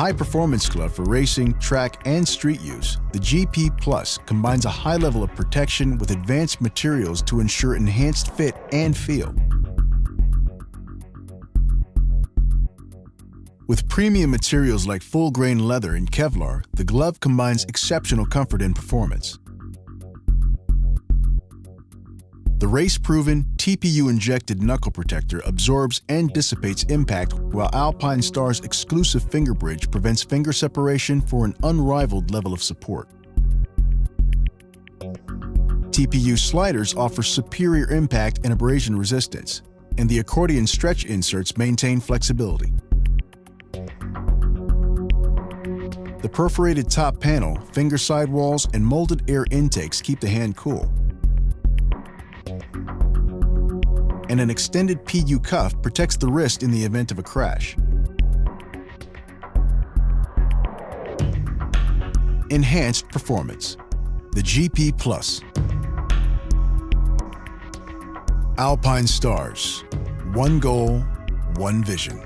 high-performance glove for racing, track, and street use, the GP Plus combines a high level of protection with advanced materials to ensure enhanced fit and feel. With premium materials like full-grain leather and Kevlar, the glove combines exceptional comfort and performance. The race-proven, TPU-injected knuckle protector absorbs and dissipates impact, while Alpinestars' exclusive finger bridge prevents finger separation for an unrivaled level of support. TPU sliders offer superior impact and abrasion resistance, and the accordion stretch inserts maintain flexibility. The perforated top panel, finger sidewalls, and molded air intakes keep the hand cool. And an extended PU cuff protects the wrist in the event of a crash. Enhanced performance. The GP Plus. Alpinestars. One goal, one vision.